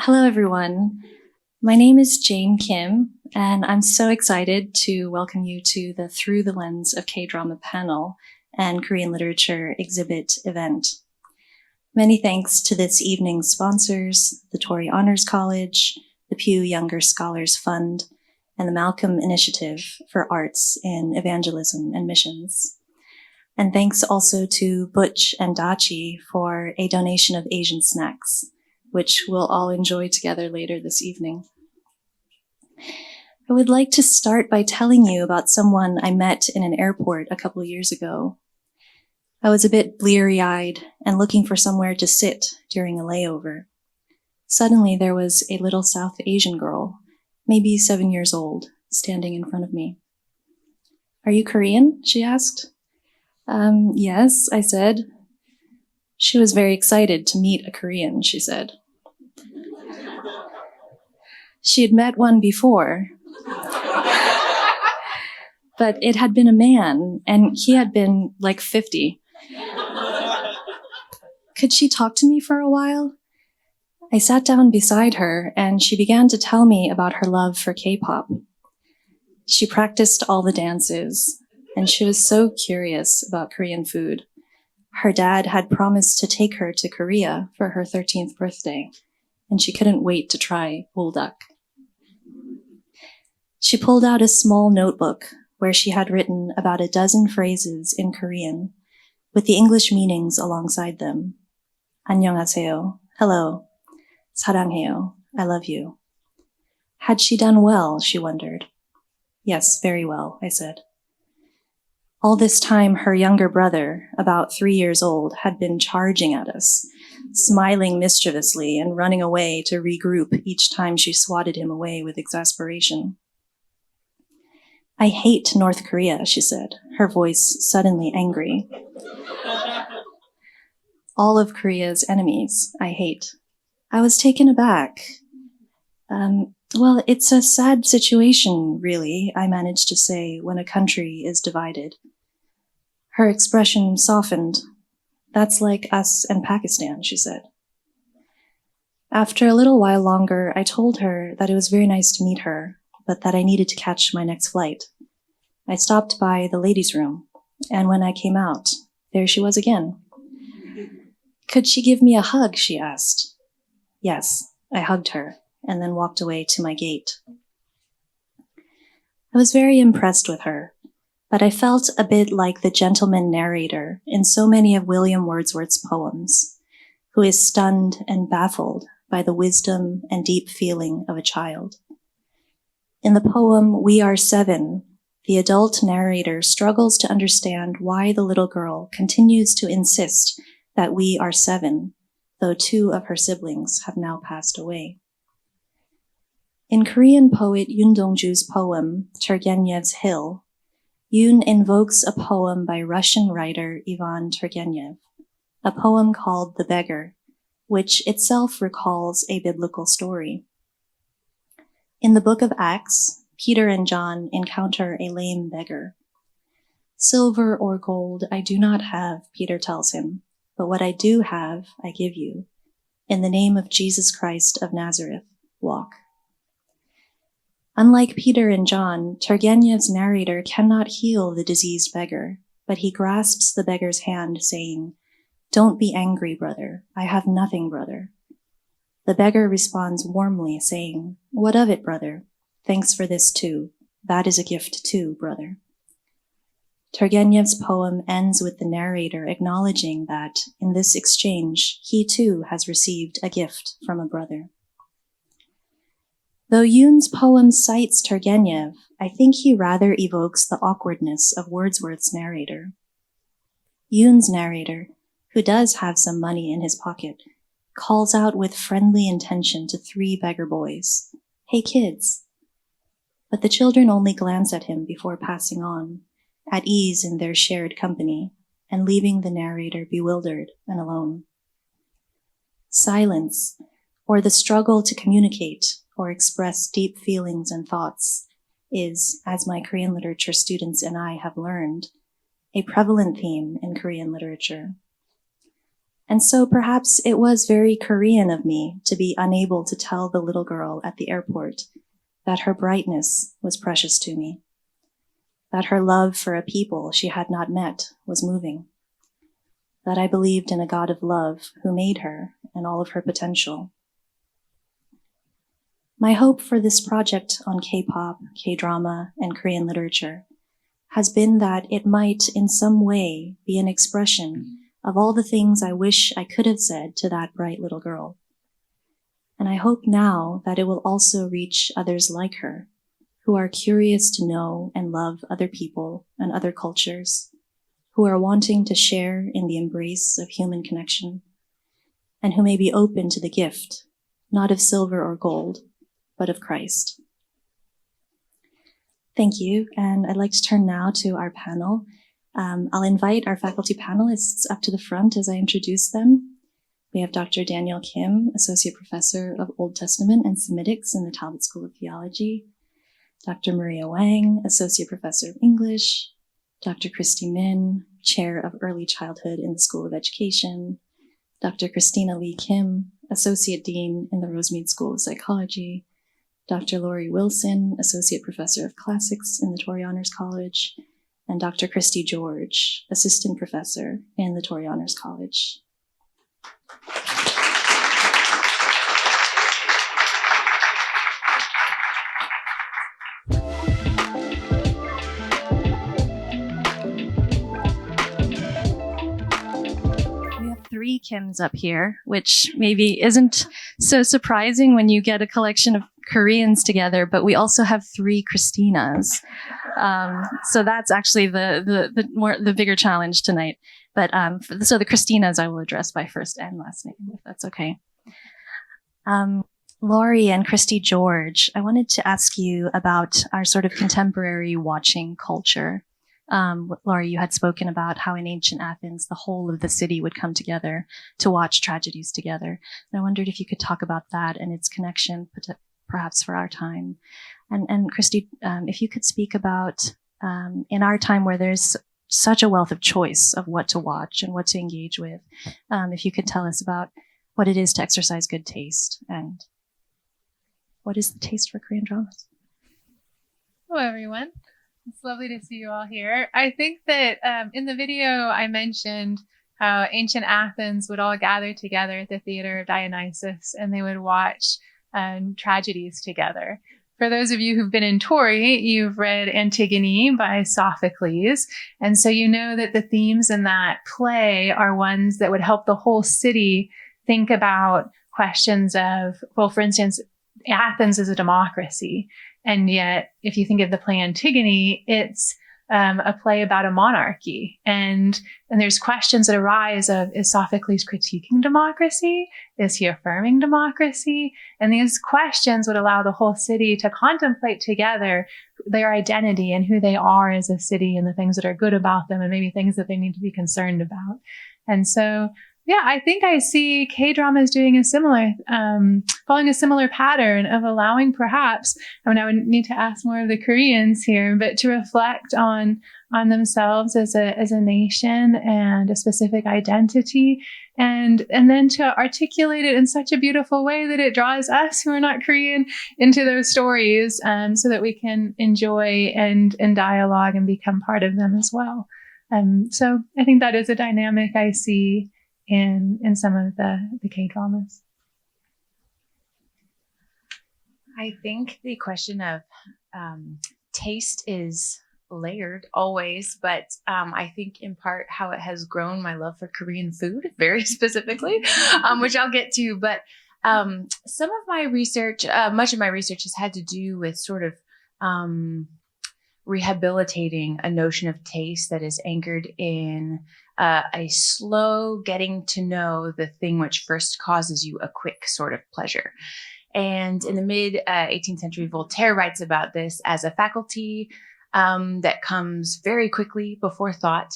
Hello, everyone. My name is Jane Kim, and I'm so excited to welcome you to the Through the Lens of K-Drama panel and Korean Literature exhibit event. Many thanks to this evening's sponsors, the Tory Honors College, the Pew Younger Scholars Fund, and the Malcolm Initiative for Arts in Evangelism and Missions. And thanks also to Butch and Dachi for a donation of Asian snacks, which we'll all enjoy together later this evening. I would like to start by telling you about someone I met in an airport a couple years ago. I was a bit bleary-eyed and looking for somewhere to sit during a layover. Suddenly there was a little South Asian girl, maybe 7 years old, standing in front of me. "Are you Korean?" she asked. Yes, I said. She was very excited to meet a Korean, she said. She had met one before, but it had been a man, and he had been like 50. Could she talk to me for a while? I sat down beside her, and she began to tell me about her love for K-pop. She practiced all the dances, and she was so curious about Korean food. Her dad had promised to take her to Korea for her 13th birthday, and she couldn't wait to try buldak. She pulled out a small notebook where she had written about a dozen phrases in Korean, with the English meanings alongside them. 안녕하세요, hello. 사랑해요, I love you. Had she done well, she wondered. Yes, very well, I said. All this time, her younger brother, about 3 years old, had been charging at us, smiling mischievously and running away to regroup each time she swatted him away with exasperation. "I hate North Korea," she said, her voice suddenly angry. "All of Korea's enemies, I hate." I was taken aback. Well, it's a sad situation, really, I managed to say, when a country is divided. Her expression softened. "That's like us and Pakistan," she said. After a little while longer, I told her that it was very nice to meet her, but that I needed to catch my next flight. I stopped by the ladies' room, and when I came out, there she was again. "Could she give me a hug?" she asked. Yes, I hugged her, and then walked away to my gate. I was very impressed with her, but I felt a bit like the gentleman narrator in so many of William Wordsworth's poems, who is stunned and baffled by the wisdom and deep feeling of a child. In the poem We Are Seven, the adult narrator struggles to understand why the little girl continues to insist that we are seven, though 2 of her siblings have now passed away. In Korean poet Yoon Dong-ju's poem, Turgenev's Hill, Yoon invokes a poem by Russian writer Ivan Turgenev, a poem called The Beggar, which itself recalls a biblical story. In the book of Acts, Peter and John encounter a lame beggar. "Silver or gold I do not have," Peter tells him, "but what I do have, I give you. In the name of Jesus Christ of Nazareth, walk." Unlike Peter and John, Turgenev's narrator cannot heal the diseased beggar, but he grasps the beggar's hand, saying, "Don't be angry, brother. I have nothing, brother." The beggar responds warmly, saying, "What of it, brother? Thanks for this too. That is a gift too, brother." Turgenev's poem ends with the narrator acknowledging that, in this exchange, he too has received a gift from a brother. Though Yoon's poem cites Turgenev, I think he rather evokes the awkwardness of Wordsworth's narrator. Yoon's narrator, who does have some money in his pocket, calls out with friendly intention to 3 beggar boys, "Hey kids." But the children only glance at him before passing on, at ease in their shared company, and leaving the narrator bewildered and alone. Silence, or the struggle to communicate or express deep feelings and thoughts, is, as my Korean literature students and I have learned, a prevalent theme in Korean literature. And so perhaps it was very Korean of me to be unable to tell the little girl at the airport that her brightness was precious to me, that her love for a people she had not met was moving, that I believed in a God of love who made her and all of her potential. My hope for this project on K-pop, K-drama, and Korean literature has been that it might in some way be an expression of all the things I wish I could have said to that bright little girl. And I hope now that it will also reach others like her, who are curious to know and love other people and other cultures, who are wanting to share in the embrace of human connection, and who may be open to the gift, not of silver or gold, but of Christ. Thank you, and I'd like to turn now to our panel. I'll invite our faculty panelists up to the front as I introduce them. We have Dr. Daniel Kim, Associate Professor of Old Testament and Semitics in the Talbot School of Theology, Dr. Maria Wang, Associate Professor of English, Dr. Christy Min, Chair of Early Childhood in the School of Education, Dr. Christina Lee Kim, Associate Dean in the Rosemead School of Psychology, Dr. Lori Wilson, Associate Professor of Classics in the Torrey Honors College, and Dr. Christy George, Assistant Professor in the Torrey Honors College. Three Kims up here, which maybe isn't so surprising when you get a collection of Koreans together, but we also have three Christinas. So that's actually the bigger challenge tonight. But so the Christinas I will address by first and last name, if that's okay. Lori and Christy George, I wanted to ask you about our sort of contemporary watching culture. Laurie, you had spoken about how in ancient Athens, the whole of the city would come together to watch tragedies together. And I wondered if you could talk about that and its connection, perhaps for our time. And Christy, if you could speak about, in our time where there's such a wealth of choice of what to watch and what to engage with, if you could tell us about what it is to exercise good taste and what is the taste for Korean dramas? Hello, everyone. It's lovely to see you all here. I think that in the video I mentioned how ancient Athens would all gather together at the theater of Dionysus and they would watch tragedies together. For those of you who've been in Torrey, you've read Antigone by Sophocles. And so you know that the themes in that play are ones that would help the whole city think about questions of, well, for instance, Athens is a democracy. And yet, if you think of the play Antigone, it's a play about a monarchy. And there's questions that arise of, is Sophocles critiquing democracy? Is he affirming democracy? And these questions would allow the whole city to contemplate together their identity and who they are as a city and the things that are good about them and maybe things that they need to be concerned about. And so, yeah, I think I see K-dramas doing a similar, following a similar pattern of allowing perhaps, I mean, I would need to ask more of the Koreans here, but to reflect on themselves as a nation and a specific identity, and then to articulate it in such a beautiful way that it draws us who are not Korean into those stories, so that we can enjoy and dialogue and become part of them as well. So I think that is a dynamic I see in some of the K-dramas. I think the question of taste is layered always, but I think in part how it has grown my love for Korean food very specifically, which I'll get to. But some of my research, much of my research has had to do with sort of rehabilitating a notion of taste that is anchored in a slow getting to know the thing which first causes you a quick sort of pleasure. And in the mid 18th century, Voltaire writes about this as a faculty that comes very quickly before thought.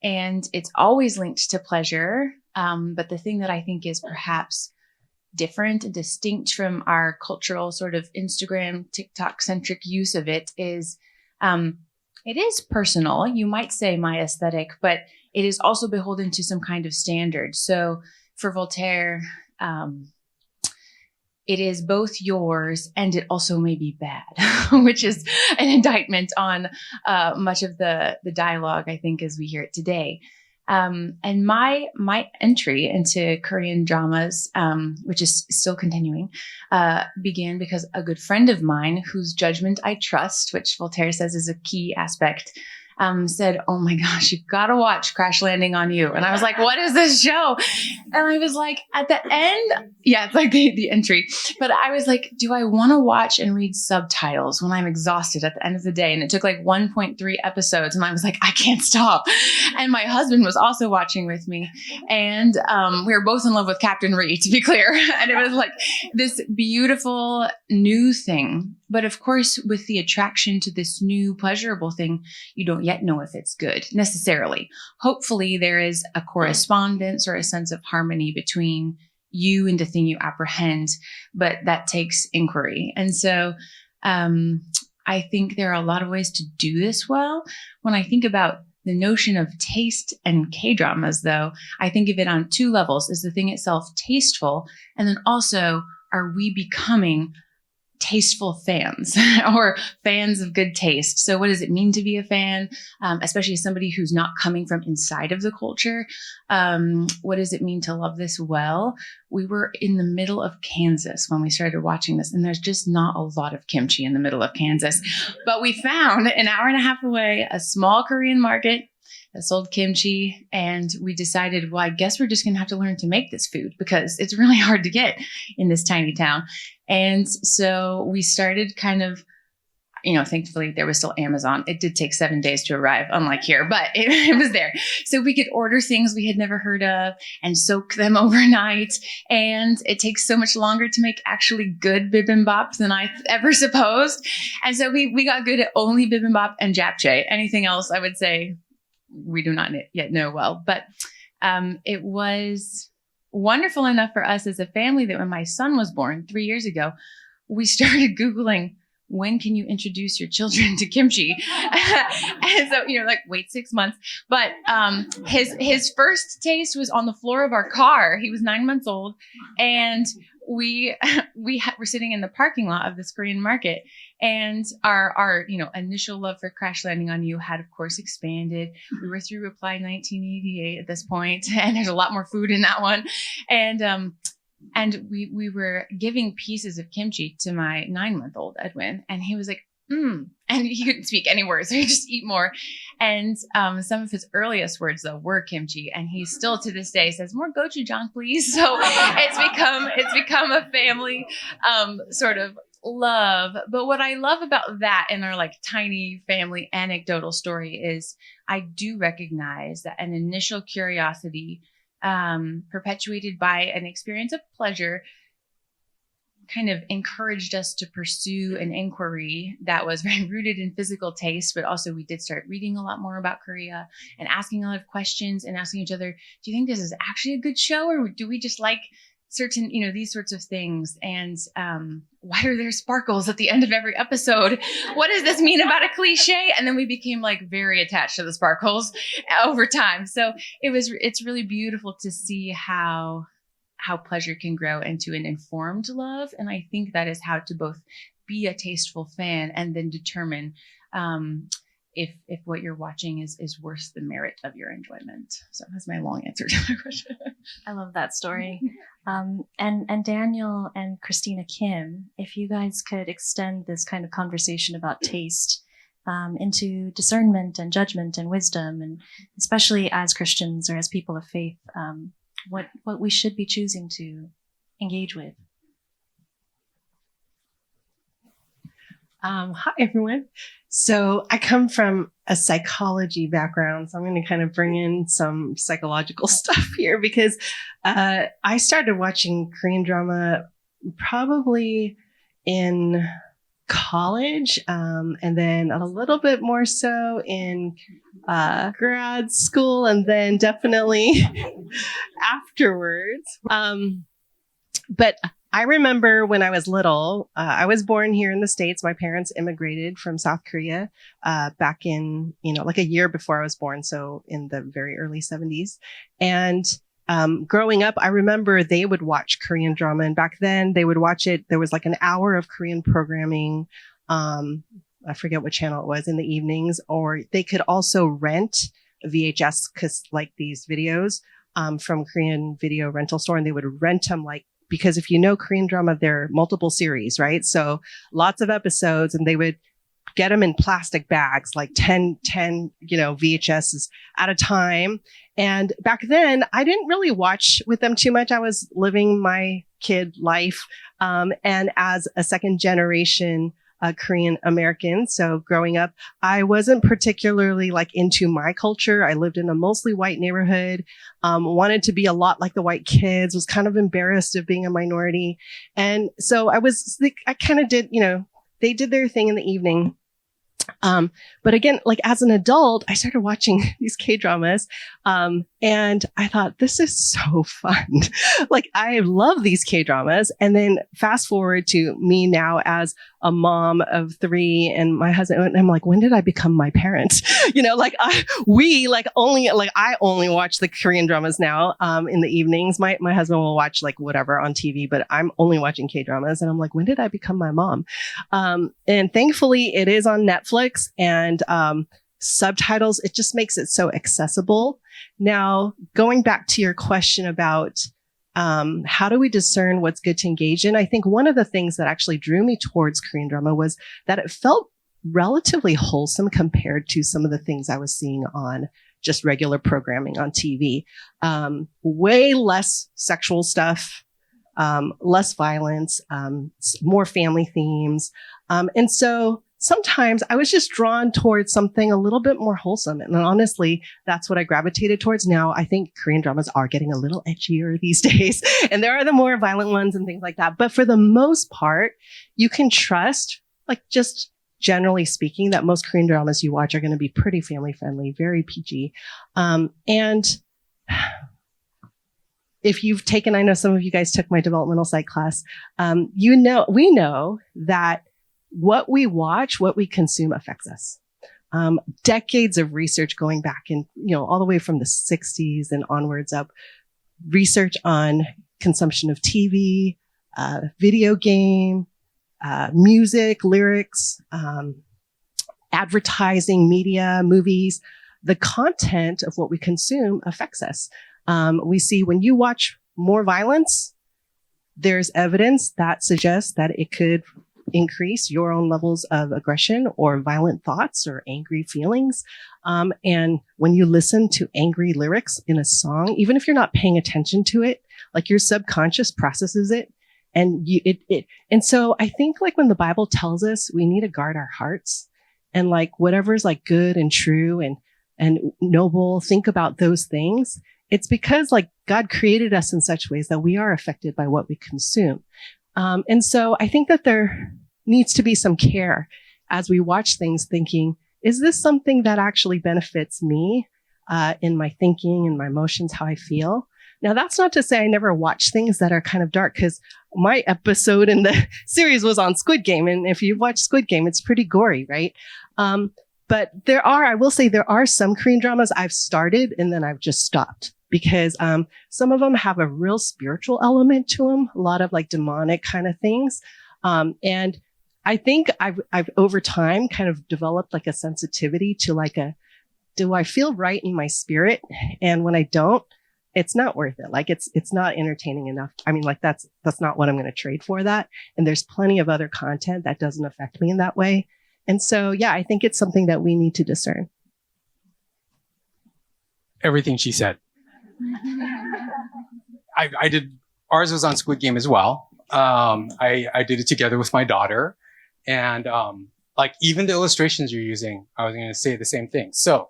And it's always linked to pleasure. But the thing that I think is perhaps different and distinct from our cultural sort of Instagram, TikTok centric use of it is it is personal. You might say my aesthetic, but it is also beholden to some kind of standard. So for Voltaire, it is both yours and it also may be bad, which is an indictment on much of the dialogue, I think, as we hear it today. And my entry into Korean dramas, which is still continuing, began because a good friend of mine, whose judgment I trust, which Voltaire says is a key aspect, said, "Oh my gosh, you've got to watch Crash Landing on You." And I was like, "What is this show?" And I was like, at the end, yeah, it's like the entry. But I was like, do I want to watch and read subtitles when I'm exhausted at the end of the day? And it took like 1.3 episodes. And I was like, I can't stop. And my husband was also watching with me. And we were both in love with Captain Ri, to be clear. And it was like this beautiful new thing. But of course, with the attraction to this new pleasurable thing, you don't yet know if it's good necessarily. Hopefully, there is a correspondence or a sense of harmony between you and the thing you apprehend, but that takes inquiry. And so I think there are a lot of ways to do this well. When I think about the notion of taste and K-dramas, though, I think of it on two levels. Is the thing itself tasteful? And then also, are we becoming tasteful fans or fans of good taste? So what does it mean to be a fan, especially as somebody who's not coming from inside of the culture? What does it mean to love this well? We were in the middle of Kansas when we started watching this, and there's just not a lot of kimchi in the middle of Kansas. But we found an hour and a half away a small Korean market that sold kimchi, and we decided, well, I guess we're just going to have to learn to make this food because it's really hard to get in this tiny town. And so we started kind of, thankfully there was still Amazon. It did take 7 days to arrive, unlike here, but it was there. So we could order things we had never heard of and soak them overnight. And it takes so much longer to make actually good bibimbap than I ever supposed. And so we got good at only bibimbap and japchae. Anything else, I would say, we do not yet know well. But it was wonderful enough for us as a family that when my son was born 3 years ago, we started Googling, when can you introduce your children to kimchi? And so, wait 6 months. But his first taste was on the floor of our car. He was 9 months old. And we were sitting in the parking lot of this Korean market, and our initial love for Crash Landing on You had, of course, expanded. We were through Reply 1988 at this point, and there's a lot more food in that one. And we were giving pieces of kimchi to my 9-month-old Edwin, and he was like, and he couldn't speak any words, so he just eat more. And some of his earliest words, though, were kimchi, and he still to this day says, "More gochujang, please." So it's become a family sort of love. But what I love about that in our tiny family anecdotal story is I do recognize that an initial curiosity perpetuated by an experience of pleasure kind of encouraged us to pursue an inquiry that was very rooted in physical taste, but also we did start reading a lot more about Korea and asking a lot of questions and asking each other, do you think this is actually a good show, or do we just like certain, these sorts of things? And why are there sparkles at the end of every episode? What does this mean about a cliche? And then we became very attached to the sparkles over time. So it's really beautiful to see how pleasure can grow into an informed love. And I think that is how to both be a tasteful fan and then determine if what you're watching is worth the merit of your enjoyment. So that's my long answer to my question. I love that story. And Daniel and Christina Kim, if you guys could extend this kind of conversation about taste into discernment and judgment and wisdom, and especially as Christians or as people of faith, what we should be choosing to engage with. Hi, everyone. So I come from a psychology background, so I'm going to kind of bring in some psychological stuff here because I started watching Korean drama probably in college, and then a little bit more so in grad school, and then definitely afterwards. But I remember when I was little, I was born here in the States. My parents immigrated from South Korea back in, like a year before I was born. So in the very early 70s. And growing up, I remember they would watch Korean drama. And back then they would watch it. There was like an hour of Korean programming. I forget what channel it was in the evenings, or they could also rent VHS, like these videos from Korean video rental store, and they would rent them because if you know Korean drama, there are multiple series, right? So lots of episodes, and they would get them in plastic bags, like 10, VHSs at a time. And back then I didn't really watch with them too much. I was living my kid life. And as a second generation Korean American. So growing up, I wasn't particularly into my culture. I lived in a mostly white neighborhood, wanted to be a lot like the white kids, was kind of embarrassed of being a minority. And so I kind of did, they did their thing in the evening. But again, as an adult, I started watching these K-dramas. And I thought, this is so fun. I love these K-dramas. And then fast forward to me now as a mom of 3 and my husband, and I'm like, when did I become my parent? I only watch the Korean dramas now, in the evenings. My husband will watch whatever on TV, but I'm only watching K-dramas. And I'm like, when did I become my mom? And thankfully it is on Netflix, and subtitles, it just makes it so accessible. Now, going back to your question about how do we discern what's good to engage in? I think one of the things that actually drew me towards Korean drama was that it felt relatively wholesome compared to some of the things I was seeing on just regular programming on TV. Way less sexual stuff, less violence, more family themes. And so sometimes I was just drawn towards something a little bit more wholesome. And honestly, that's what I gravitated towards. Now, I think Korean dramas are getting a little edgier these days, and there are the more violent ones and things like that. But for the most part, you can trust, just generally speaking, that most Korean dramas you watch are going to be pretty family friendly, very PG. And if you've taken, I know some of you guys took my developmental psych class, we know that what we watch, what we consume affects us. Decades of research going back all the way from the 60s and onwards up, research on consumption of TV, video game, music, lyrics, advertising, media, movies. The content of what we consume affects us. We see when you watch more violence, there's evidence that suggests that it could increase your own levels of aggression or violent thoughts or angry feelings. And when you listen to angry lyrics in a song, even if you're not paying attention to it, your subconscious processes it. And and so I think when the Bible tells us we need to guard our hearts, and whatever's good and true and noble, think about those things. It's because God created us in such ways that we are affected by what we consume. And so I think that there needs to be some care as we watch things, thinking, is this something that actually benefits me in my thinking and my emotions, how I feel? Now, that's not to say I never watch things that are kind of dark, because my episode in the series was on Squid Game. And if you've watched Squid Game, it's pretty gory, right? But I will say there are some Korean dramas I've started and then I've just stopped, because some of them have a real spiritual element to them, a lot of demonic kind of things. And I think I've over time kind of developed a sensitivity to do I feel right in my spirit? And when I don't, it's not worth it. It's not entertaining enough. I mean, that's not what I'm going to trade for that. And there's plenty of other content that doesn't affect me in that way. And so, yeah, I think it's something that we need to discern. Everything she said. I did, ours was on Squid Game as well. I did it together with my daughter, and even the illustrations you're using, I was going to say the same thing. So,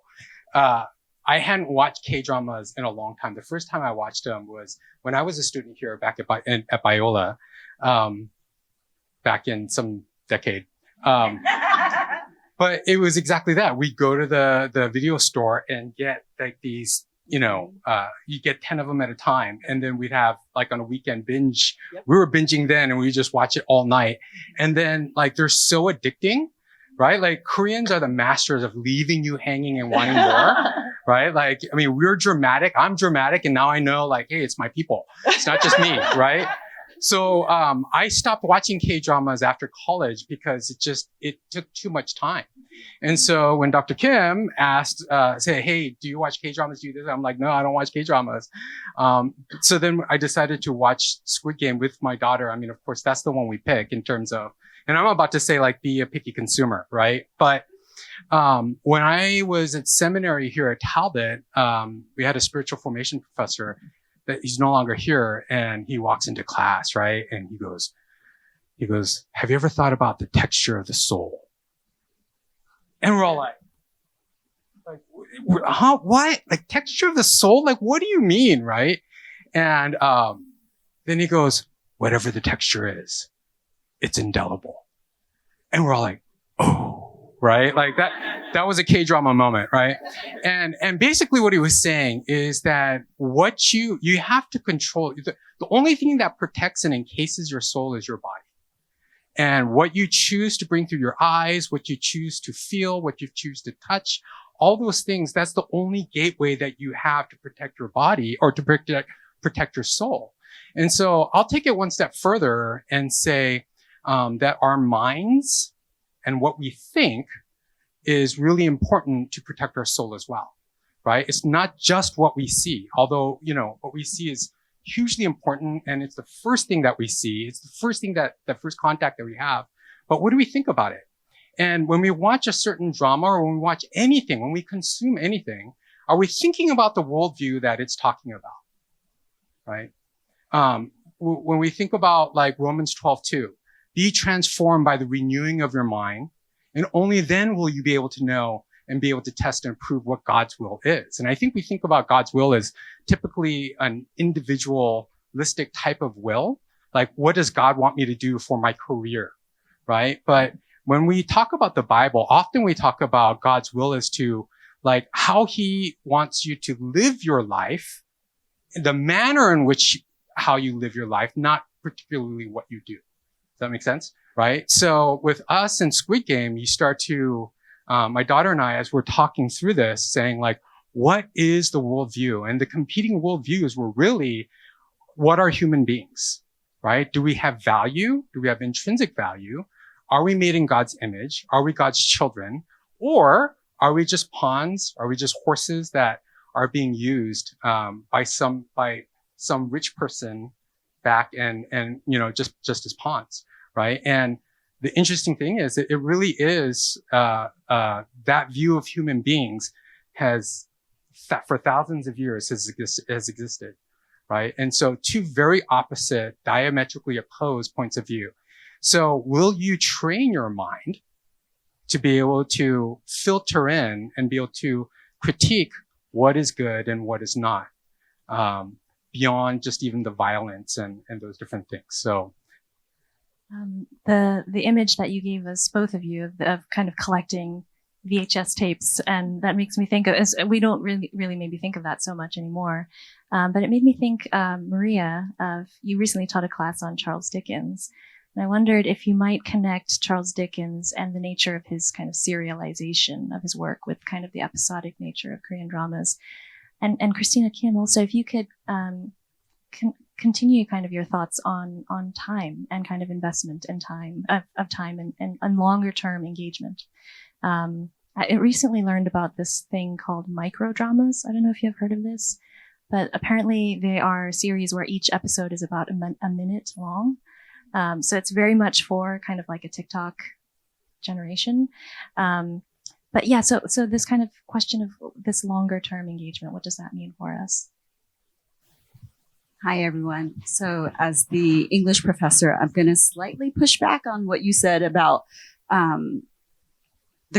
I hadn't watched K-dramas in a long time. The first time I watched them was when I was a student here back at Biola, back in some decade. But it was exactly that. We'd go to the video store and get these you get 10 of them at a time. And then we'd have like on a weekend binge. Yep. We were binging then and we just watch it all night. And then like they're so addicting, right? Like Koreans are the masters of leaving you hanging and wanting more, right? Like, I mean, we're dramatic. I'm dramatic. And now I know like, hey, it's my people. It's not just me, right? So, I stopped watching K-dramas after college because it took too much time. And so when Dr. Kim asked, say, hey, do you watch K-dramas? Do you do this? I'm like, no, I don't watch K-dramas. So then I decided to watch Squid Game with my daughter. I mean, of course, that's the one we pick in terms of, and I'm about to say like, be a picky consumer, right? But, when I was at seminary here at Talbot, we had a spiritual formation professor that he's no longer here, and he walks into class, right? And he goes, have you ever thought about the texture of the soul? And we're all like, huh? What? Like texture of the soul? Like, what do you mean? Right? And, then he goes, whatever the texture is, it's indelible. And we're all like, oh, right? Like that was a K-drama moment, right? And basically what he was saying is that what you have to control, the only thing that protects and encases your soul is your body. And what you choose to bring through your eyes, what you choose to feel, what you choose to touch, all those things, that's the only gateway that you have to protect your body or to protect your soul. And so I'll take it one step further and say that our minds and what we think is really important to protect our soul as well, right? It's not just what we see, although, what we see is hugely important and it's the first thing that we see. It's the first thing the first contact that we have. But what do we think about it? And when we watch a certain drama or when we watch anything, when we consume anything, are we thinking about the worldview that it's talking about, right? When we think about like Romans 12:2, be transformed by the renewing of your mind, and only then will you be able to know and be able to test and prove what God's will is. And I think we think about God's will as typically an individualistic type of will. Like, what does God want me to do for my career, right? But when we talk about the Bible, often we talk about God's will as to like how he wants you to live your life, the manner in which how you live your life, not particularly what you do. Does that make sense? Right? So with us in Squid Game, you start to, my daughter and I, as we're talking through this, saying like, what is the worldview? And the competing worldviews were really, what are human beings? Right? Do we have value? Do we have intrinsic value? Are we made in God's image? Are we God's children? Or are we just pawns? Are we just horses that are being used by some rich person back and just as pawns, right? And the interesting thing is that it really is that view of human beings for thousands of years has existed, right? And so two very opposite, diametrically opposed points of view. So will you train your mind to be able to filter in and be able to critique what is good and what is not, beyond just even the violence and those different things? So the image that you gave us, both of you, of kind of collecting VHS tapes, and that makes me think of, as we don't really maybe think of that so much anymore, but it made me think, Maria, of you recently taught a class on Charles Dickens, and I wondered if you might connect Charles Dickens and the nature of his kind of serialization of his work with kind of the episodic nature of Korean dramas. And Christina Kim, also, if you could continue kind of your thoughts on time and kind of investment and time of time and longer term engagement. I recently learned about this thing called micro dramas. I don't know if you've heard of this, but apparently they are a series where each episode is about a minute long. So it's very much for kind of like a TikTok generation. But yeah, so this kind of question of this longer term engagement, what does that mean for us? Hi, everyone. So as the English professor, I'm going to slightly push back on what you said about the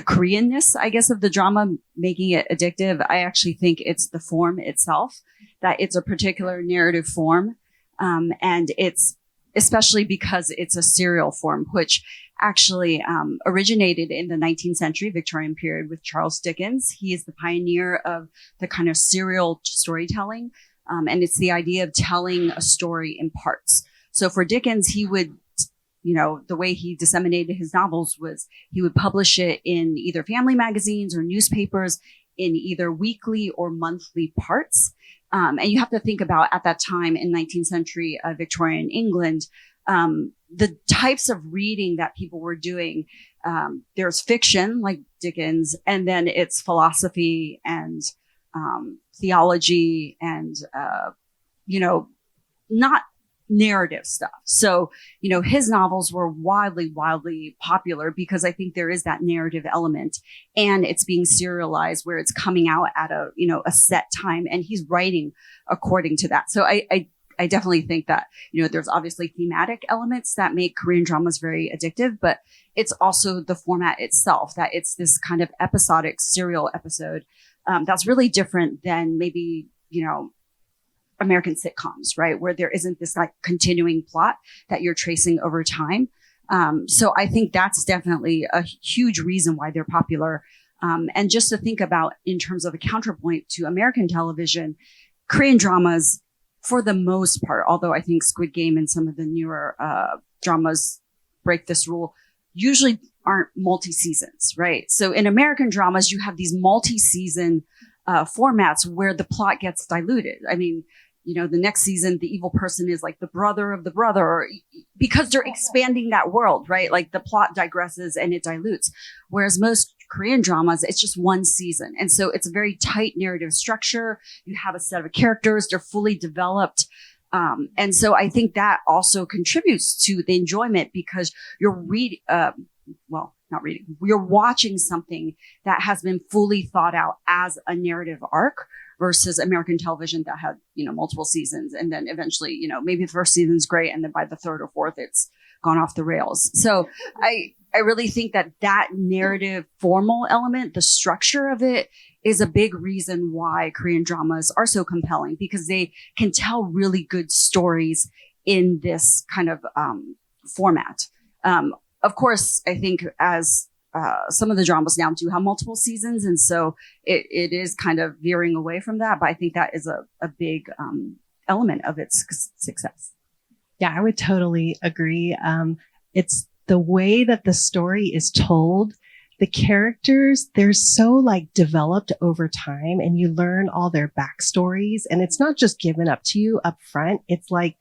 Koreanness, I guess, of the drama, making it addictive. I actually think it's the form itself, that it's a particular narrative form. And it's especially because it's a serial form, which actually originated in the 19th century Victorian period with Charles Dickens. He is the pioneer of the kind of serial storytelling. And it's the idea of telling a story in parts. So for Dickens, he would, the way he disseminated his novels was he would publish it in either family magazines or newspapers in either weekly or monthly parts. And you have to think about at that time in 19th century Victorian England, the types of reading that people were doing. There's fiction like Dickens, and then it's philosophy and theology and, not narrative stuff. So, his novels were wildly popular because I think there is that narrative element, and it's being serialized where it's coming out at a set time, and he's writing according to that. So I definitely think that, there's obviously thematic elements that make Korean dramas very addictive, but it's also the format itself, that it's this kind of episodic serial episode that's really different than maybe, American sitcoms, right? Where there isn't this like continuing plot that you're tracing over time. So I think that's definitely a huge reason why they're popular. And just to think about in terms of a counterpoint to American television, Korean dramas, for the most part, although I think Squid Game and some of the newer dramas break this rule, usually aren't multi-seasons, right? So in American dramas, you have these multi-season formats where the plot gets diluted. I mean, the next season, the evil person is like the brother of the brother, because they're expanding that world, right? Like the plot digresses and it dilutes. Whereas most Korean dramas, it's just one season. And so it's a very tight narrative structure. You have a set of characters, they're fully developed. And so I think that also contributes to the enjoyment because you're you're watching something that has been fully thought out as a narrative arc versus American television that had, multiple seasons. And then eventually, maybe the first season's great. And then by the third or fourth, it's gone off the rails. So I really think that narrative formal element, the structure of it, is a big reason why Korean dramas are so compelling, because they can tell really good stories in this kind of format. Of course, I think as some of the dramas now do have multiple seasons, and so it is kind of veering away from that. But I think that is a big element of its success. Yeah, I would totally agree. It's the way that the story is told. The characters, they're so like developed over time, and you learn all their backstories, and it's not just given up to you up front. It's like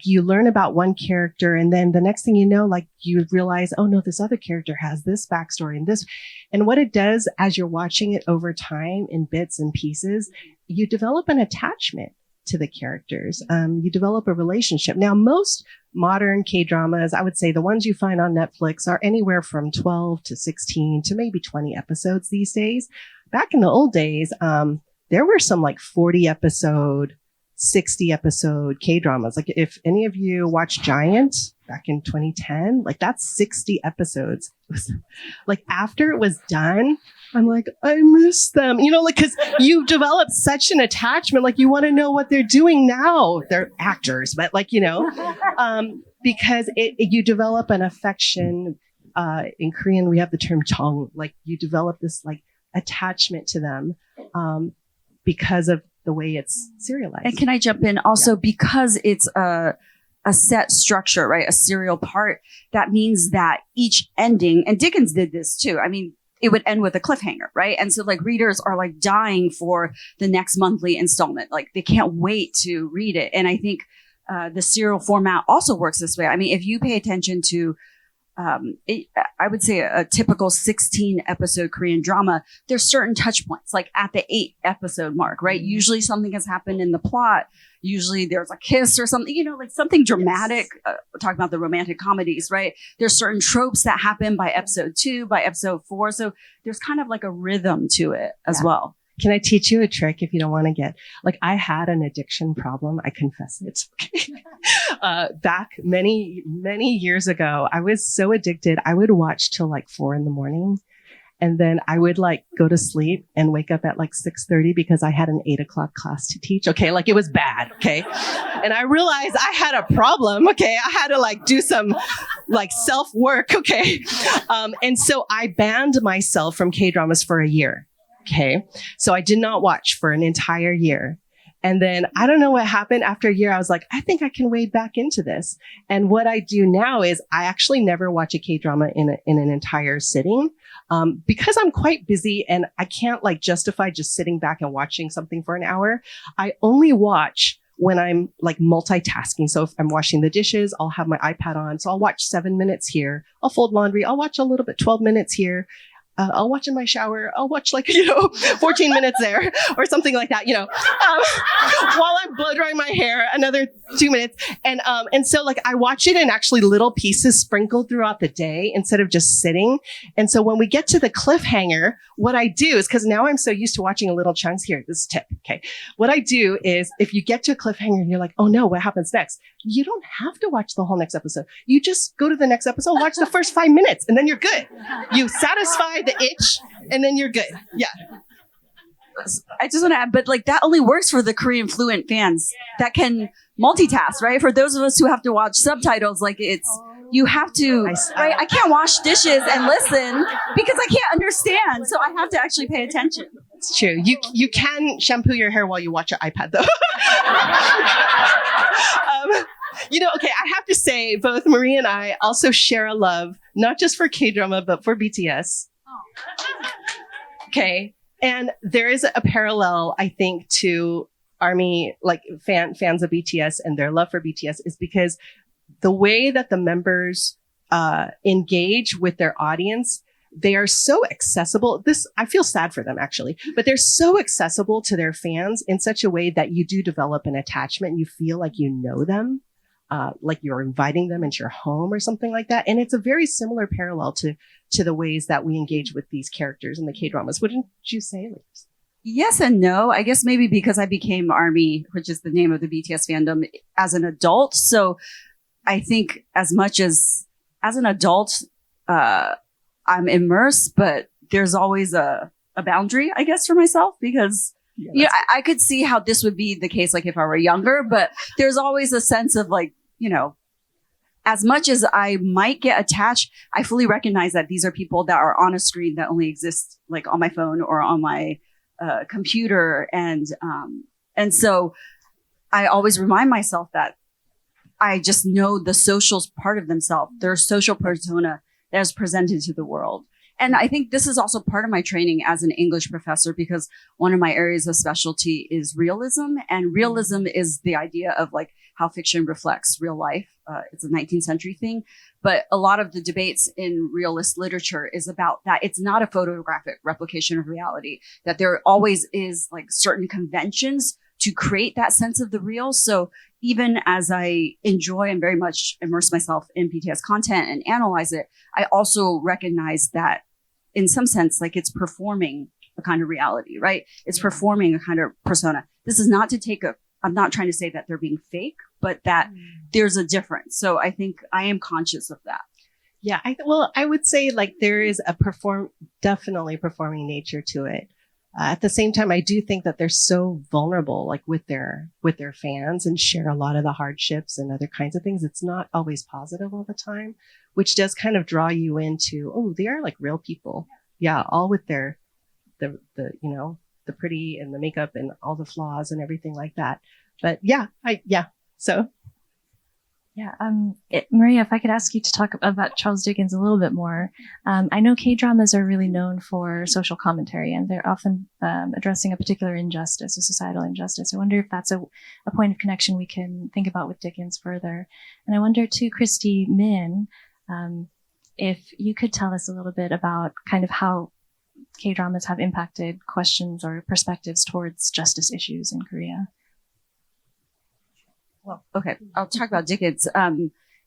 you learn about one character, and then the next thing you know, like you realize, oh no, this other character has this backstory and this. And what it does as you're watching it over time in bits and pieces, you develop an attachment to the characters. You develop a relationship. Now, most modern K-dramas, I would say the ones you find on Netflix are anywhere from 12 to 16 to maybe 20 episodes these days. Back in the old days, there were some like 40 episode, 60 episode K-dramas. Like if any of you watched Giant back in 2010, like that's 60 episodes. It was, like after it was done, I'm like, I miss them, cause you develop such an attachment. Like you want to know what they're doing now. They're actors, but because you develop an affection. In Korean, we have the term chong, like you develop this like attachment to them, because of the way it's serialized. And can I jump in also? Yeah. Because it's a set structure, right? A serial part. That means that each ending, and Dickens did this too. I mean, it would end with a cliffhanger, right? And so like readers are like dying for the next monthly installment. Like they can't wait to read it. And I think the serial format also works this way. I mean, if you pay attention to I would say a typical 16 episode Korean drama, there's certain touch points, like at the 8 episode mark, right? Mm-hmm. Usually something has happened in the plot. Usually there's a kiss or something, like something dramatic. Yes. We're talking about the romantic comedies, right? There's certain tropes that happen by episode 2, by episode 4. So there's kind of like a rhythm to it as well. Can I teach you a trick if you don't want to get, like I had an addiction problem. I confess it. Back many, many years ago, I was so addicted. I would watch till like 4 a.m. And then I would like go to sleep and wake up at like 6:30 because I had an 8 o'clock class to teach. Okay. Like it was bad. Okay. And I realized I had a problem. Okay. I had to like do some like self work. Okay. And so I banned myself from K-dramas for a year. Okay. So I did not watch for an entire year. And then I don't know what happened after a year. I was like, I think I can wade back into this. And what I do now is I actually never watch a K-drama in an entire sitting. Because I'm quite busy and I can't like justify just sitting back and watching something for an hour. I only watch when I'm like multitasking. So if I'm washing the dishes, I'll have my iPad on. So I'll watch 7 minutes here. I'll fold laundry. I'll watch a little bit, 12 minutes here. I'll watch in my shower. I'll watch 14 minutes there or something like that, while I'm blow drying my hair, another 2 minutes. And so like I watch it in actually little pieces sprinkled throughout the day instead of just sitting. And so when we get to the cliffhanger, what I do is, cause now I'm so used to watching a little chunks here. This is a tip. Okay. What I do is if you get to a cliffhanger and you're like, oh no, what happens next? You don't have to watch the whole next episode. You just go to the next episode, watch the first 5 minutes and then you're good. You satisfy the itch and then you're good. Yeah. I just want to add, but like that only works for the Korean fluent fans that can multitask, right? For those of us who have to watch subtitles, like you have to, right? I can't wash dishes and listen because I can't understand. So I have to actually pay attention. It's true. You can shampoo your hair while you watch your iPad though. Okay, I have to say both Marie and I also share a love, not just for K-drama, but for BTS. Okay. And there is a parallel, I think, to ARMY, like fans of BTS and their love for BTS is because the way that the members engage with their audience, they are so accessible. I feel sad for them actually, but they're so accessible to their fans in such a way that you do develop an attachment. You feel like you know them, like you're inviting them into your home or something like that. And it's a very similar parallel to the ways that we engage with these characters in the K-dramas. Wouldn't you say, ladies? Yes and no. I guess maybe because I became ARMY, which is the name of the BTS fandom, as an adult. So I think as much as an adult, I'm immersed, but there's always a boundary, I guess, for myself because I could see how this would be the case, like if I were younger, but there's always a sense of like, as much as I might get attached, I fully recognize that these are people that are on a screen that only exists like on my phone or on my computer. And so I always remind myself that I just know the social part of themselves, their social persona that is presented to the world. And I think this is also part of my training as an English professor because one of my areas of specialty is realism. And realism is the idea of like how fiction reflects real life. It's a 19th century thing. But a lot of the debates in realist literature is about that. It's not a photographic replication of reality, that there always is like certain conventions to create that sense of the real. So even as I enjoy and very much immerse myself in BTS content and analyze it, I also recognize that in some sense, like it's performing a kind of reality, right? It's performing a kind of persona. This is not to I'm not trying to say that they're being fake, but that there's a difference. So I think I am conscious of that. Yeah. I would say like there is definitely performing nature to it. At the same time, I do think that they're so vulnerable, like with their fans and share a lot of the hardships and other kinds of things. It's not always positive all the time, which does kind of draw you into, oh, they are like real people. Yeah. All with the pretty and the makeup and all the flaws and everything like that. But so. Yeah, Maria, if I could ask you to talk about Charles Dickens a little bit more. I know K-dramas are really known for social commentary, and they're often addressing a particular injustice, a societal injustice. I wonder if that's a point of connection we can think about with Dickens further. And I wonder too, Christy Min, if you could tell us a little bit about kind of how K-dramas have impacted questions or perspectives towards justice issues in Korea. Well, okay, I'll talk about Dickens.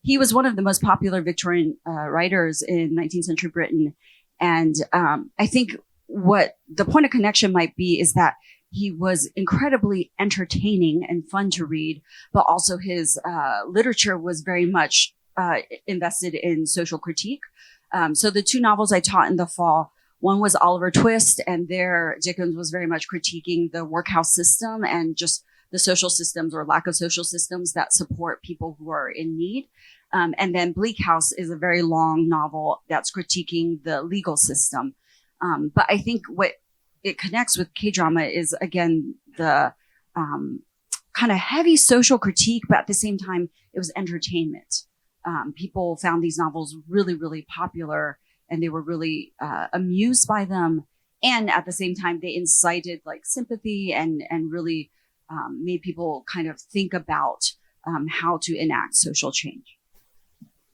He was one of the most popular Victorian writers in 19th century Britain. And I think what the point of connection might be is that he was incredibly entertaining and fun to read, but also his literature was very much invested in social critique. So the two novels I taught in the fall One was Oliver Twist, and there Dickens was very much critiquing the workhouse system and just the social systems or lack of social systems that support people who are in need. And then Bleak House is a very long novel that's critiquing the legal system. But I think what it connects with K-drama is, again, the kind of heavy social critique, but at the same time, it was entertainment. People found these novels really, really popular, and they were really amused by them. And at the same time, they incited like sympathy and really made people kind of think about how to enact social change.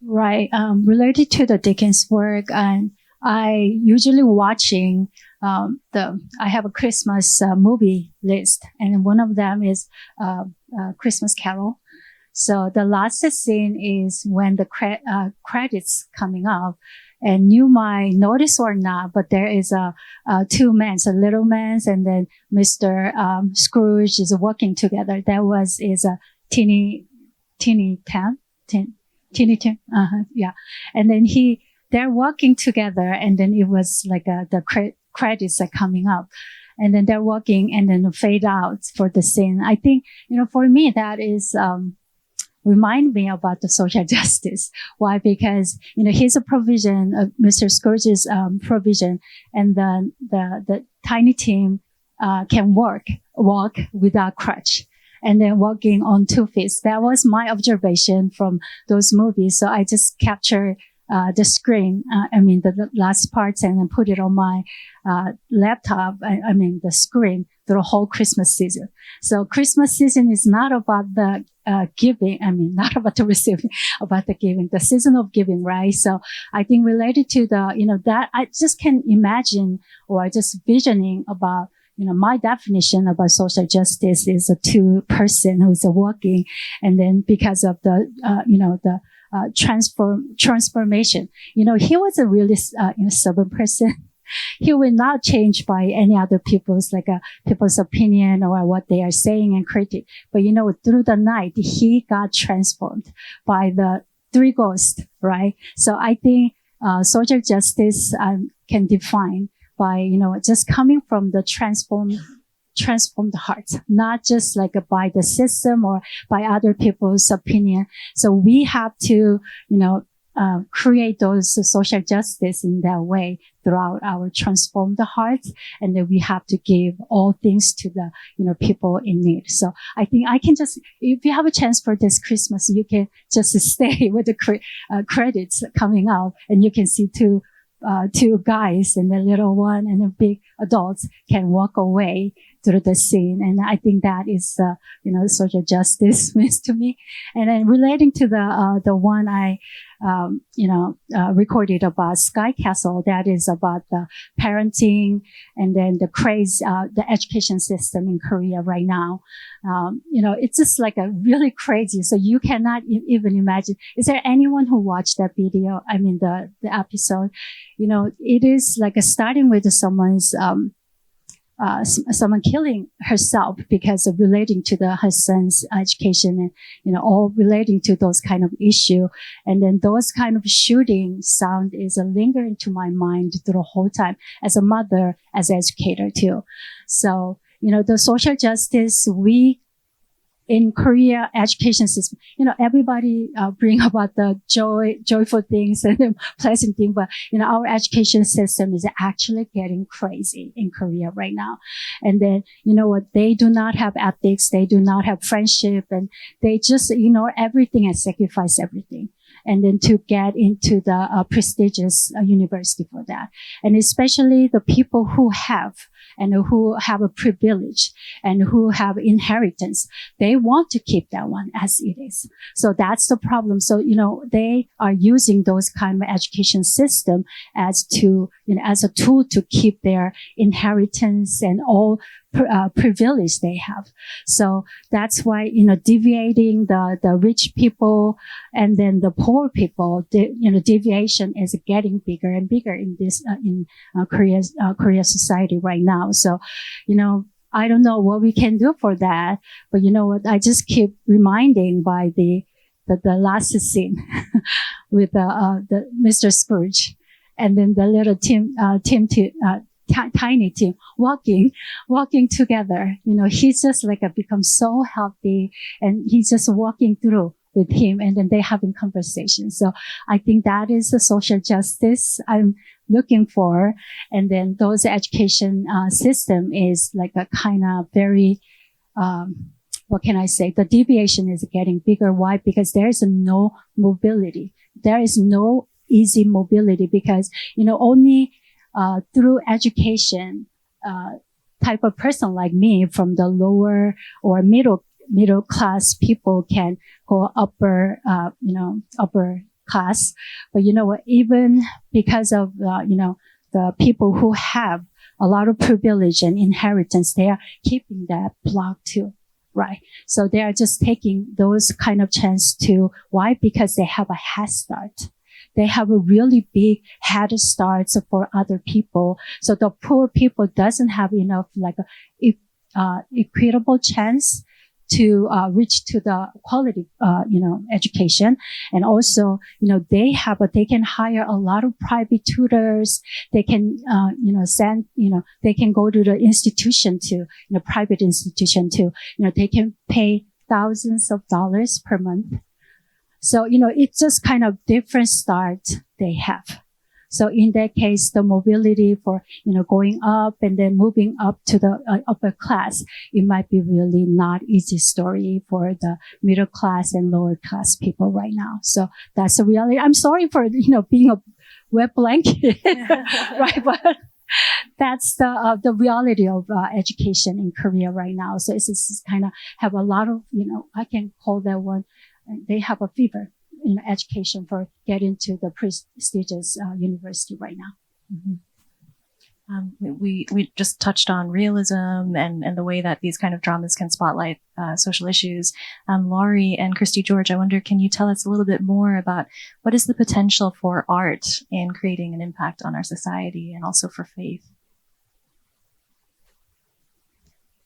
Right. Related to the Dickens work, and I usually watching I have a Christmas movie list, and one of them is Christmas Carol. So the last scene is when the credits coming up, and you might notice or not, but there is two men, a little man, and then Mr. Scrooge is working together. That is a teeny Tim. Yeah. And then they're working together, and then it was like the credits are coming up, and then they're working, and then fade out for the scene. I think, for me, that is, remind me about the social justice. Why? Because, here's a provision of Mr. Scrooge's, provision, and then the tiny Tim, can walk without crutch, and then walking on 2 feet. That was my observation from those movies. So I just captured the screen, the last parts, and then put it on my laptop, the screen, through the whole Christmas season. So Christmas season is not about the giving, not about the receiving, about the giving, the season of giving, right? So I think related to the, that I just can imagine, or just visioning about, my definition about social justice is a two person who's working, and then because of the, transformation. He was a really, stubborn person. He will not change by any other people's opinion or what they are saying and critique. But through the night, he got transformed by the three ghosts, right? So I think social justice can define by just coming from the transformed heart, not just by the system or by other people's opinion. So we have to, create those social justice in that way throughout our transformed hearts. And then we have to give all things to the, people in need. So I think I can just, if you have a chance for this Christmas, you can just stay with the credits coming out, and you can see two guys, and the little one and the big adults can walk away through the scene. And I think that is, social justice means to me. And then relating to the one I, recorded about Sky Castle, that is about the parenting and then the craze, the education system in Korea right now. It's just a really crazy. So you cannot even imagine. Is there anyone who watched that video? The episode, it is starting with someone's, someone killing herself because of relating to her son's education, and all relating to those kind of issue. And then those kind of shooting sound is lingering to my mind through the whole time as a mother, as an educator too. So the social justice in Korea education system, everybody bring about the joyful things and the pleasant things, but our education system is actually getting crazy in Korea right now. And then what, they do not have ethics, they do not have friendship, and they just ignore everything and sacrifice everything. And then to get into the prestigious university for that. And especially the people who have a privilege and who have inheritance, they want to keep that one as it is. So that's the problem. So, they are using those kind of education system as a tool to keep their inheritance and all privilege they have. So that's why, deviating the rich people and then the poor people, deviation is getting bigger and bigger in this, Korea society right now. So, I don't know what we can do for that, but I just keep reminding by the last scene with, the Mr. Scrooge. and then the little tiny Tim walking together. He's just like become so healthy, and he's just walking through with him, and then they having conversations. So I think that is the social justice I'm looking for. And then those education system is like a kind of very, what can I say? The deviation is getting bigger. Why? Because there is no mobility. There is no easy mobility because, only through education, type of person like me from the lower or middle class people can go upper class. But even because of, the people who have a lot of privilege and inheritance, they are keeping that block too. Right. So they are just taking those kind of chance to, why? Because they have a head start. They have a really big head start for other people. So the poor people doesn't have enough equitable chance to reach to the quality, education. And also, they can hire a lot of private tutors. They can, they can go to the institution too, private institution too. They can pay thousands of dollars per month. So, it's just kind of different start they have. So in that case, the mobility for, going up and then moving up to the upper class, it might be really not easy story for the middle class and lower class people right now. So that's the reality. I'm sorry for, being a wet blanket, right? But that's the reality of education in Korea right now. So it's kind of have a lot of, I can call that one, they have a fever in education for getting to the prestigious university right now. We just touched on realism and the way that these kind of dramas can spotlight social issues. Laurie and Christy George, I wonder, can you tell us a little bit more about what is the potential for art in creating an impact on our society and also for faith?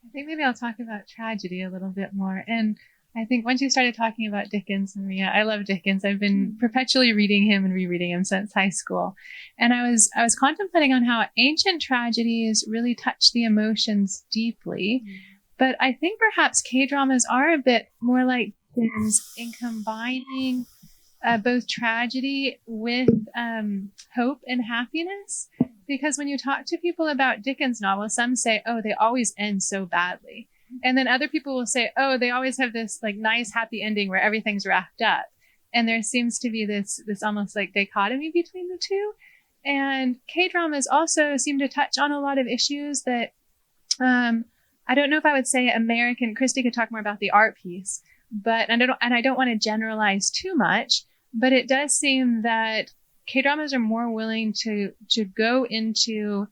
I think maybe I'll talk about tragedy a little bit more. And I think once you started talking about Dickens, Maria, I love Dickens. I've been perpetually reading him and rereading him since high school. And I was contemplating on how ancient tragedies really touch the emotions deeply. But I think perhaps K-dramas are a bit more like Dickens in combining both tragedy with hope and happiness. Because when you talk to people about Dickens novels, some say, oh, they always end so badly. And then other people will say, oh, they always have this like nice, happy ending where everything's wrapped up. And there seems to be this almost like dichotomy between the two. And K-dramas also seem to touch on a lot of issues that I don't know if I would say American. Christy could talk more about the art piece, but I don't want to generalize too much. But it does seem that K-dramas are more willing to go into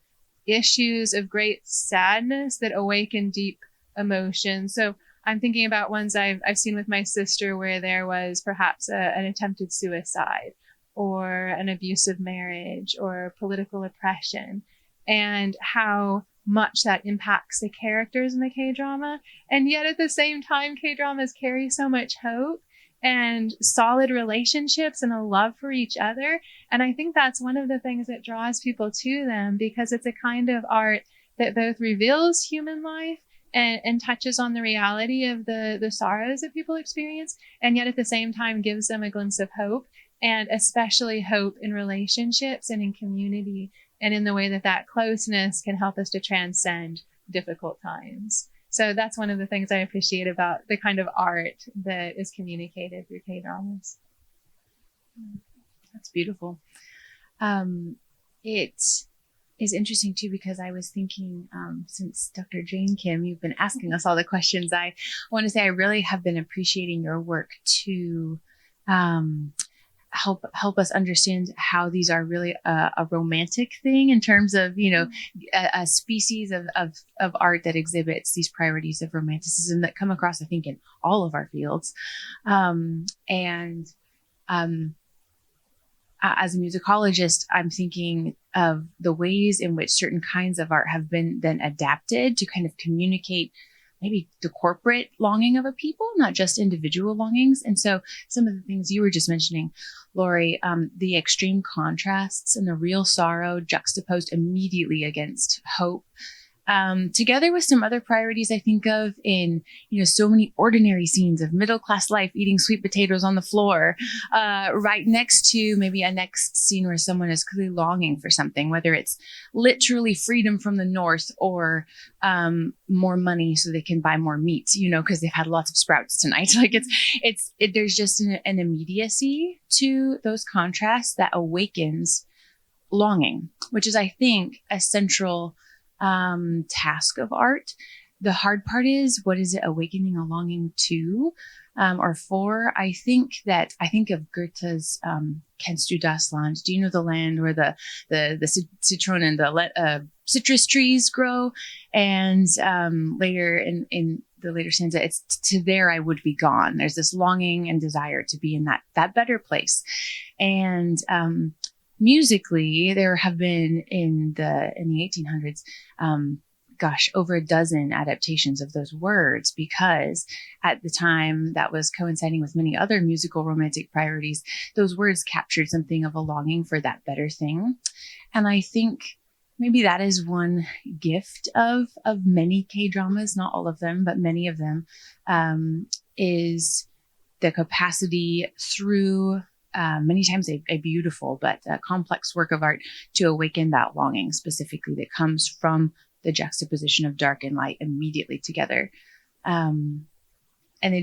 issues of great sadness that awaken deep emotion. So I'm thinking about ones I've seen with my sister where there was perhaps an attempted suicide or an abusive marriage or political oppression, and how much that impacts the characters in the K-drama. And yet at the same time, K-dramas carry so much hope and solid relationships and a love for each other. And I think that's one of the things that draws people to them, because it's a kind of art that both reveals human life and touches on the reality of the sorrows that people experience, and yet at the same time gives them a glimpse of hope, and especially hope in relationships and in community, and in the way that closeness can help us to transcend difficult times. So that's one of the things I appreciate about the kind of art that is communicated through K-dramas. That's beautiful. It is interesting too, because I was thinking, since Dr. Jane Kim, you've been asking us all the questions, I want to say I really have been appreciating your work to help us understand how these are really a romantic thing in terms of, a species of art that exhibits these priorities of romanticism that come across, I think, in all of our fields. As a musicologist, I'm thinking of the ways in which certain kinds of art have been then adapted to kind of communicate maybe the corporate longing of a people, not just individual longings. And so some of the things you were just mentioning, Lori, the extreme contrasts and the real sorrow juxtaposed immediately against hope, together with some other priorities I think of in, so many ordinary scenes of middle-class life eating sweet potatoes on the floor, right next to maybe a next scene where someone is clearly longing for something, whether it's literally freedom from the North or more money so they can buy more meat, because they've had lots of sprouts tonight. Like there's just an immediacy to those contrasts that awakens longing, which is, I think, a central task of art. The hard part is, what is it awakening a longing to, or for? I think of Goethe's Kennst du das Land? Do you know the land where the citron and the citrus trees grow? And later in the later stanza, it's to there I would be gone. There's this longing and desire to be in that better place. And musically, there have been in the 1800s, over a dozen adaptations of those words, because at the time that was coinciding with many other musical romantic priorities, those words captured something of a longing for that better thing. And I think maybe that is one gift of many K-dramas, not all of them, but many of them, is the capacity through many times a beautiful but complex work of art to awaken that longing specifically that comes from the juxtaposition of dark and light immediately together. And I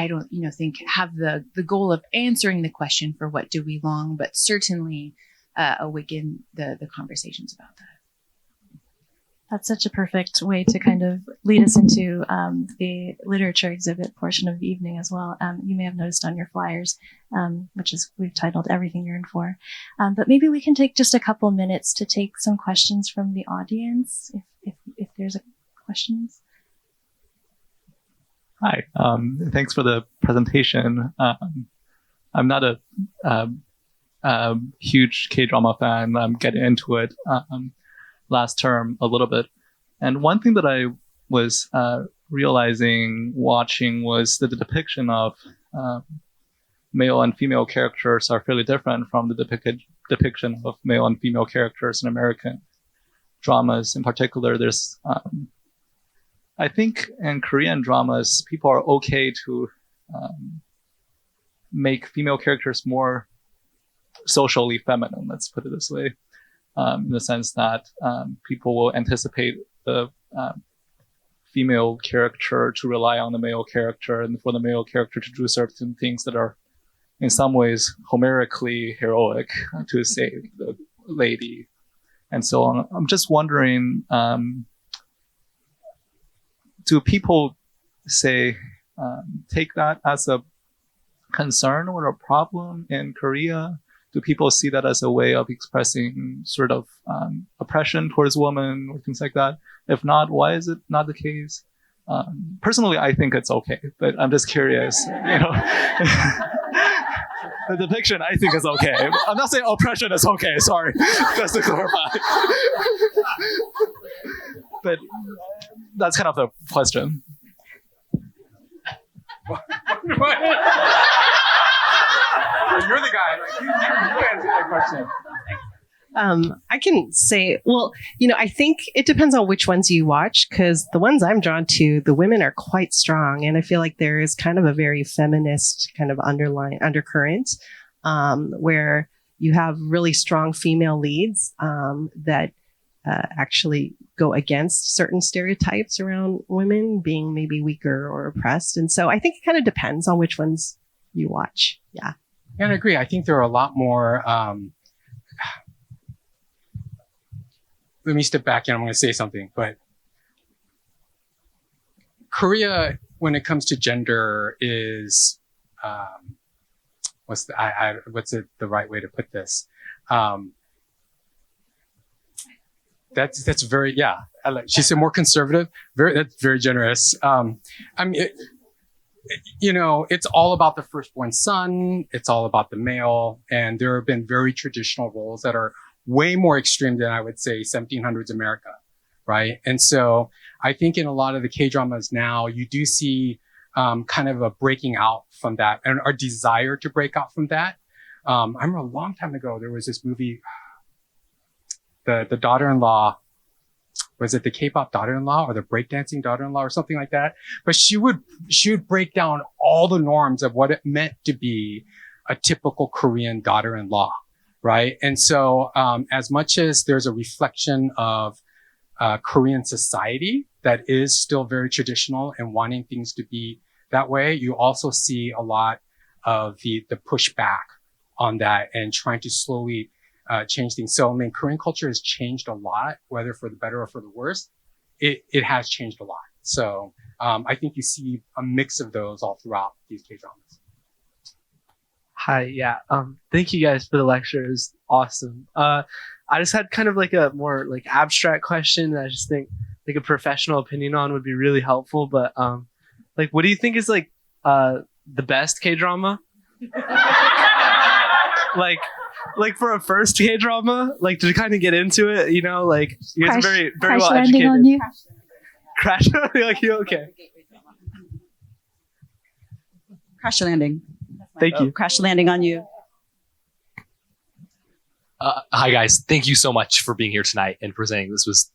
don't think have the goal of answering the question for what do we long, but certainly awaken the conversations about that. That's such a perfect way to kind of lead us into the literature exhibit portion of the evening as well. You may have noticed on your flyers, we've titled Everything Yearned For. But maybe we can take just a couple minutes to take some questions from the audience, if there's questions. Hi, thanks for the presentation. I'm not a huge K-drama fan. I'm getting into it last term a little bit. And one thing that I was realizing watching was that the depiction of male and female characters are fairly different from the depiction of male and female characters in American dramas. In particular, there's, I think in Korean dramas, people are okay to make female characters more socially feminine, let's put it this way. In the sense that people will anticipate the female character to rely on the male character, and for the male character to do certain things that are in some ways Homerically heroic to save the lady, and so on. I'm just wondering, do people take that as a concern or a problem in Korea? Do people see that as a way of expressing sort of oppression towards women or things like that? If not, why is it not the case? Personally, I think it's okay, but I'm just curious. The depiction, I think, is okay. I'm not saying oppression is okay. Sorry, just to clarify. But that's kind of the question. You're the guy. You answer that question. I can say, I think it depends on which ones you watch, because the ones I'm drawn to, the women are quite strong. And I feel like there is kind of a very feminist kind of undercurrent, where you have really strong female leads that actually go against certain stereotypes around women being maybe weaker or oppressed. And so I think it kind of depends on which ones you watch. Yeah. And I agree. I think there are a lot more. Let me step back and I'm going to say something. But Korea, when it comes to gender, is what's the right way to put this? That's very She said more conservative. That's very generous. It's all about the firstborn son. It's all about the male. And there have been very traditional roles that are way more extreme than I would say 1700s America. right? And so I think in a lot of the K-dramas now, you do see kind of a breaking out from that and our desire to break out from that. I remember a long time ago, there was this movie, the daughter-in-law, was it the K-pop daughter-in-law or the breakdancing daughter-in-law or something like that? But she would break down all the norms of what it meant to be a typical Korean daughter-in-law, right? And so, as much as there's a reflection of Korean society that is still very traditional and wanting things to be that way, you also see a lot of the pushback on that and trying to slowly change things. So, I mean, Korean culture has changed a lot, whether for the better or for the worse. It has changed a lot. So, I think you see a mix of those all throughout these K-dramas. Hi, yeah. Thank you guys for the lecture. It was awesome. I just had kind of like a more like abstract question that I just think like a professional opinion on would be really helpful. But like, what do you think is like the best K-drama? like for a first K-drama, like to kind of get into it, you know, like you guys are very well educated. On you. Crash like you okay? Crash Landing. Thank you. Crash Landing on You. Hi guys, thank you so much for being here tonight and presenting. This was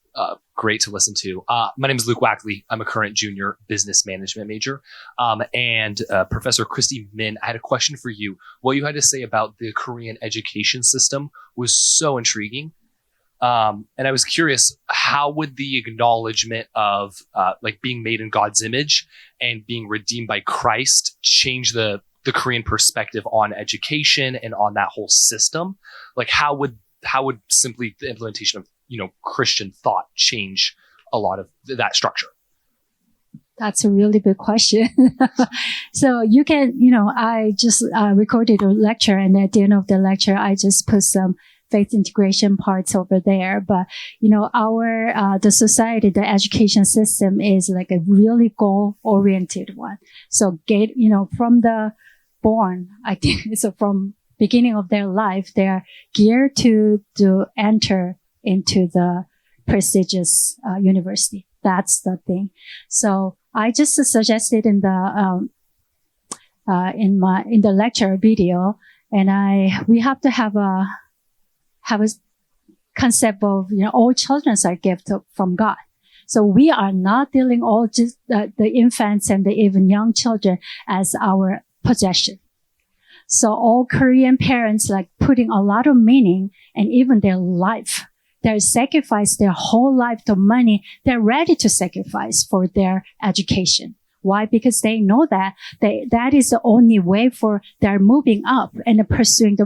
great to listen to. My name is Luke Wackley. I'm a current junior business management major. And Professor Christy Min, I had a question for you. What you had to say about the Korean education system was so intriguing. And I was curious, how would the acknowledgement of like being made in God's image and being redeemed by Christ change the Korean perspective on education and on that whole system? Like how would simply the implementation of, you know, Christian thought change a lot of that structure? That's a really big question. So you can, I just recorded a lecture, and at the end of the lecture, I just put some faith integration parts over there. But, the society, the education system is like a really goal-oriented one. So from the born, I think, so from beginning of their life, they're geared to enter into the prestigious university. That's the thing. So I just suggested in the lecture video, and we have to have a concept of all children are gifts from God. So we are not dealing all just the infants and the even young children as our possession. So all Korean parents like putting a lot of meaning and even their life. They sacrifice their whole life to money. They're ready to sacrifice for their education. Why? Because they know that that is the only way for their moving up and pursuing the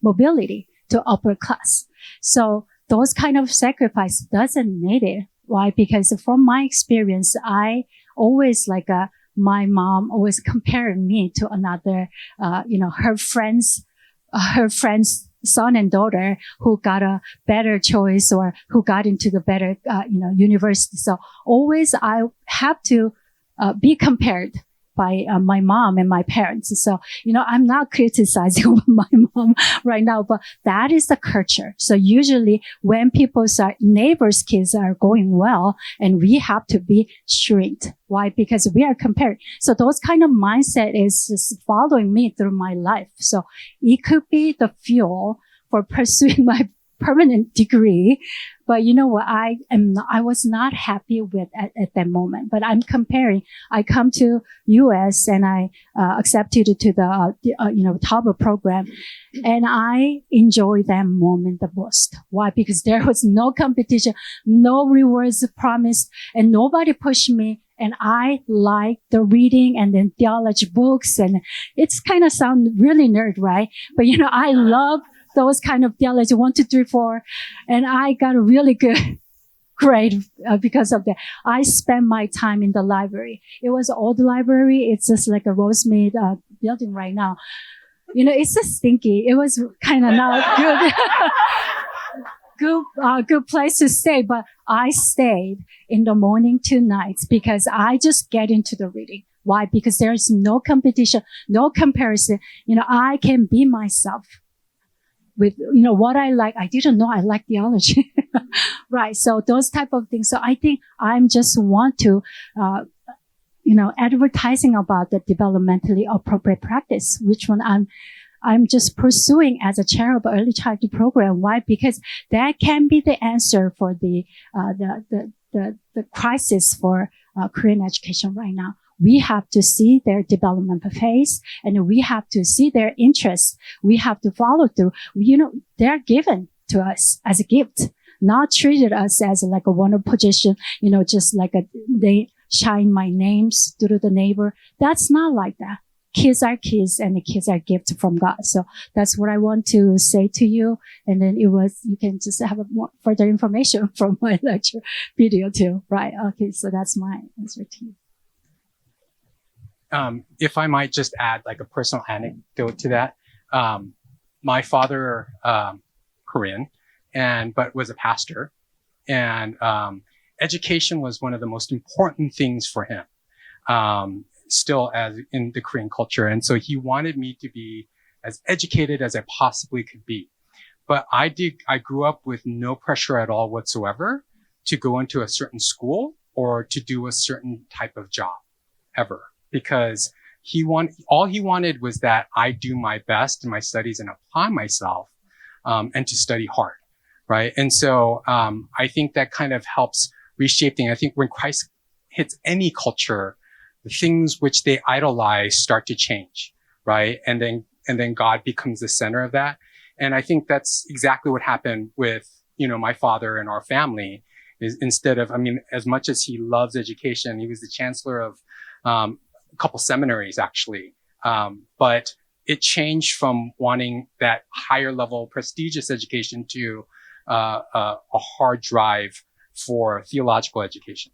mobility to upper class. So those kind of sacrifice doesn't need it. Why? Because from my experience, I always my mom always comparing me to another, her friends' son and daughter who got a better choice or who got into the better, university. So always I have to be compared by my mom and my parents. So, I'm not criticizing my mom right now, but that is the culture. So usually when neighbors' kids are going well, and we have to be shrinked. Why? Because we are compared. So those kind of mindset is just following me through my life. So it could be the fuel for pursuing my permanent degree. But you know what? I was not happy with at that moment. But I'm comparing. I come to U.S. and I accepted to the TABA program, and I enjoy that moment the most. Why? Because there was no competition, no rewards promised, and nobody pushed me. And I like the reading and then theology books, and it's kind of sound really nerd, right? But I love those kind of theology 1, 2, 3, 4. And I got a really good grade because of that. I spent my time in the library. It was an old library. It's just like a Rosemead building right now. It's just stinky. It was kind of not good. Good place to stay. But I stayed in the morning to nights because I just get into the reading. Why? Because there's no competition, no comparison. I can be myself with, what I like. I didn't know I like theology. Right. So those type of things. So I think I'm just want to, advertising about the developmentally appropriate practice, which one I'm just pursuing as a chair of early childhood program. Why? Because that can be the answer for the crisis for Korean education right now. We have to see their developmental phase, and we have to see their interests. We have to follow through. They're given to us as a gift, not treated us as like a wonderful position, just like they shine my names through the neighbor. That's not like that. Kids are kids, and the kids are gifts from God. So that's what I want to say to you. And then you can just have more further information from my lecture video too. Right. Okay. So that's my answer to you. If I might just add like a personal anecdote to that. My father, Korean, but was a pastor, and education was one of the most important things for him. Still as in the Korean culture. And so he wanted me to be as educated as I possibly could be. But I grew up with no pressure at all whatsoever to go into a certain school or to do a certain type of job ever, because all he wanted was that I do my best in my studies and apply myself, and to study hard. Right. And so, I think that kind of helps reshape things. I think when Christ hits any culture, the things which they idolize start to change, right? And then God becomes the center of that. And I think that's exactly what happened with, my father and our family. Is instead of, as much as he loves education, he was the chancellor of a couple seminaries actually. But it changed from wanting that higher level prestigious education to a hard drive for theological education.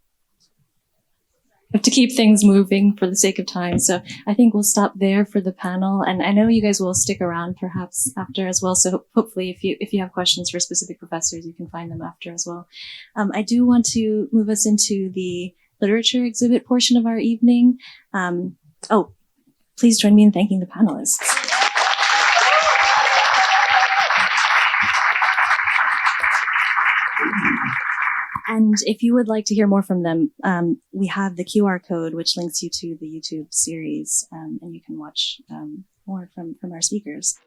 Have to keep things moving for the sake of time. So I think we'll stop there for the panel. And I know you guys will stick around perhaps after as well. So hopefully if you have questions for specific professors, you can find them after as well. I do want to move us into the literature exhibit portion of our evening. Please join me in thanking the panelists. And if you would like to hear more from them, we have the QR code, which links you to the YouTube series, and you can watch more from our speakers.